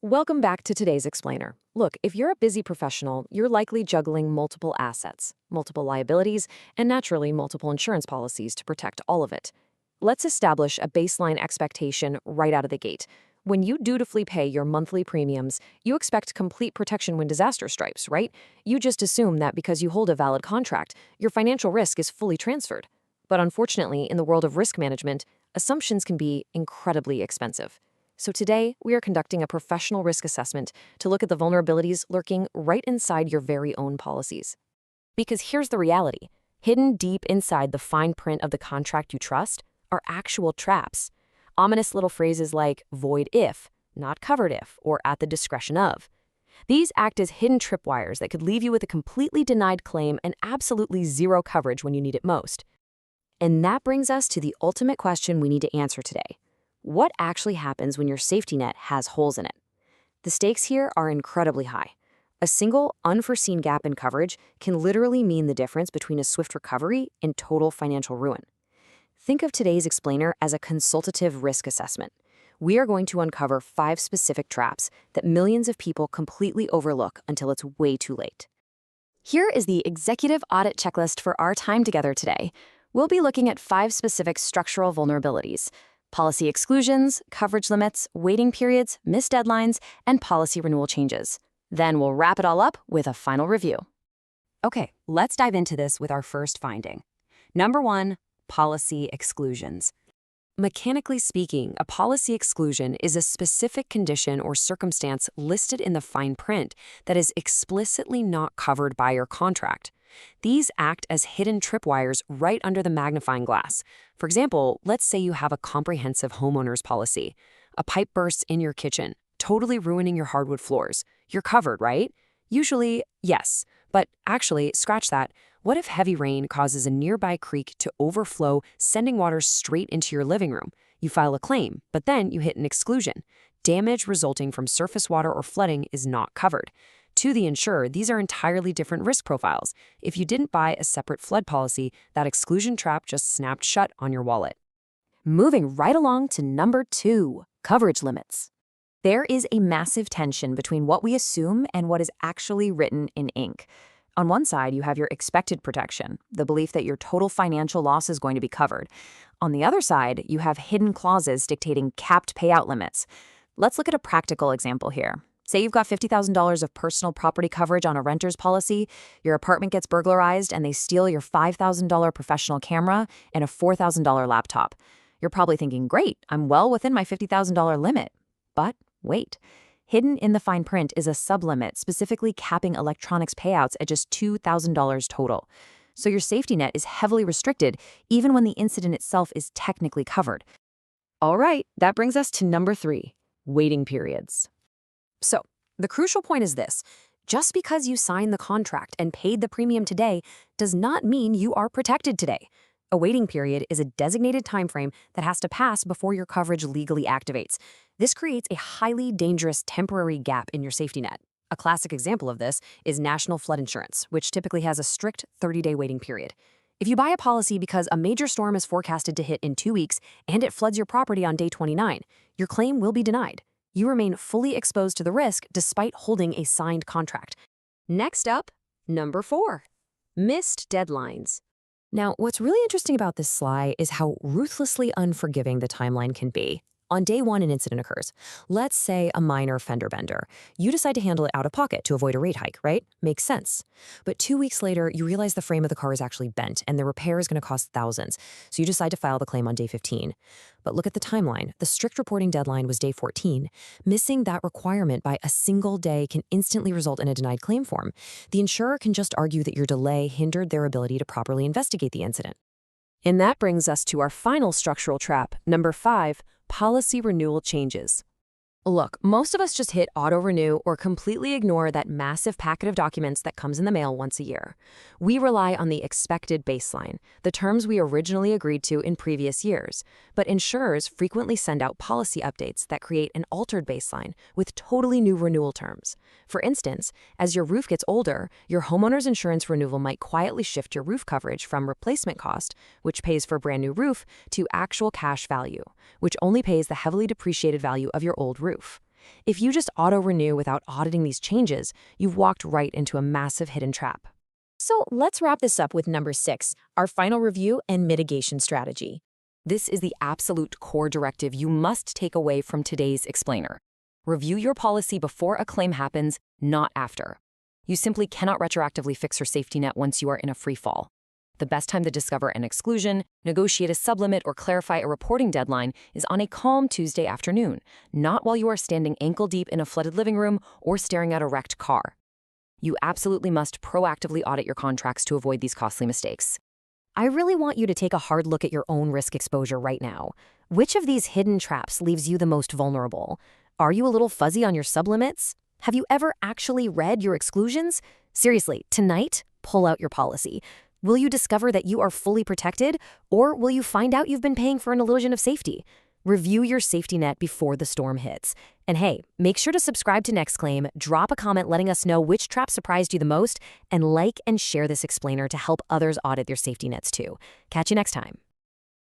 Welcome back to today's explainer. Look, if you're a busy professional, you're likely juggling multiple assets, multiple liabilities, and naturally multiple insurance policies to protect all of it. Let's establish a baseline expectation right out of the gate. When you dutifully pay your monthly premiums, you expect complete protection when disaster strikes, right? You just assume that because you hold a valid contract, your financial risk is fully transferred. But unfortunately, in the world of risk management, assumptions can be incredibly expensive. So today, we are conducting a professional risk assessment to look at the vulnerabilities lurking right inside your very own policies. Because here's the reality. Hidden deep inside the fine print of the contract you trust are actual traps. Ominous little phrases like void if, not covered if, or at the discretion of. These act as hidden tripwires that could leave you with a completely denied claim and absolutely zero coverage when you need it most. And that brings us to the ultimate question we need to answer today. What actually happens when your safety net has holes in it? The stakes here are incredibly high. A single, unforeseen gap in coverage can literally mean the difference between a swift recovery and total financial ruin. Think of today's explainer as a consultative risk assessment. We are going to uncover 5 specific traps that millions of people completely overlook until it's way too late. Here is the executive audit checklist for our time together today. We'll be looking at 5 specific structural vulnerabilities: policy exclusions, coverage limits, waiting periods, missed deadlines, and policy renewal changes. Then we'll wrap it all up with a final review. Okay, let's dive into this with our first finding. Number 1, policy exclusions. Mechanically speaking, a policy exclusion is a specific condition or circumstance listed in the fine print that is explicitly not covered by your contract. These act as hidden tripwires right under the magnifying glass. For example, let's say you have a comprehensive homeowner's policy. A pipe bursts in your kitchen, totally ruining your hardwood floors. You're covered, right? Usually, yes. But actually, scratch that. What if heavy rain causes a nearby creek to overflow, sending water straight into your living room? You file a claim, but then you hit an exclusion. Damage resulting from surface water or flooding is not covered. To the insurer, these are entirely different risk profiles. If you didn't buy a separate flood policy, that exclusion trap just snapped shut on your wallet. Moving right along to number 2, coverage limits. There is a massive tension between what we assume and what is actually written in ink. On one side, you have your expected protection, the belief that your total financial loss is going to be covered. On the other side, you have hidden clauses dictating capped payout limits. Let's look at a practical example here. Say you've got $50,000 of personal property coverage on a renter's policy, your apartment gets burglarized, and they steal your $5,000 professional camera and a $4,000 laptop. You're probably thinking, great, I'm well within my $50,000 limit. But wait, hidden in the fine print is a sublimit specifically capping electronics payouts at just $2,000 total. So your safety net is heavily restricted, even when the incident itself is technically covered. All right, that brings us to number 3, waiting periods. So, the crucial point is this. Just because you signed the contract and paid the premium today does not mean you are protected today. A waiting period is a designated timeframe that has to pass before your coverage legally activates. This creates a highly dangerous temporary gap in your safety net. A classic example of this is national flood insurance, which typically has a strict 30-day waiting period. If you buy a policy because a major storm is forecasted to hit in 2 weeks and it floods your property on day 29, your claim will be denied. You remain fully exposed to the risk despite holding a signed contract. Next up, number 4, missed deadlines. Now, what's really interesting about this slide is how ruthlessly unforgiving the timeline can be. On day 1, an incident occurs. Let's say a minor fender bender. You decide to handle it out of pocket to avoid a rate hike, right? Makes sense. But 2 weeks later, you realize the frame of the car is actually bent and the repair is going to cost thousands. So you decide to file the claim on day 15. But look at the timeline. The strict reporting deadline was day 14. Missing that requirement by a single day can instantly result in a denied claim form. The insurer can just argue that your delay hindered their ability to properly investigate the incident. And that brings us to our final structural trap, number 5, policy renewal changes. Look, most of us just hit auto-renew or completely ignore that massive packet of documents that comes in the mail once a year. We rely on the expected baseline, the terms we originally agreed to in previous years. But insurers frequently send out policy updates that create an altered baseline with totally new renewal terms. For instance, as your roof gets older, your homeowner's insurance renewal might quietly shift your roof coverage from replacement cost, which pays for a brand new roof, to actual cash value, which only pays the heavily depreciated value of your old roof. If you just auto-renew without auditing these changes, you've walked right into a massive hidden trap. So let's wrap this up with number 6, our final review and mitigation strategy. This is the absolute core directive you must take away from today's explainer. Review your policy before a claim happens, not after. You simply cannot retroactively fix your safety net once you are in a free fall. The best time to discover an exclusion, negotiate a sublimit, or clarify a reporting deadline is on a calm Tuesday afternoon, not while you are standing ankle-deep in a flooded living room or staring at a wrecked car. You absolutely must proactively audit your contracts to avoid these costly mistakes. I really want you to take a hard look at your own risk exposure right now. Which of these hidden traps leaves you the most vulnerable? Are you a little fuzzy on your sublimits? Have you ever actually read your exclusions? Seriously, tonight, pull out your policy. Will you discover that you are fully protected, or will you find out you've been paying for an illusion of safety? Review your safety net before the storm hits. And hey, make sure to subscribe to NexClaim, drop a comment letting us know which trap surprised you the most, and like and share this explainer to help others audit their safety nets too. Catch you next time.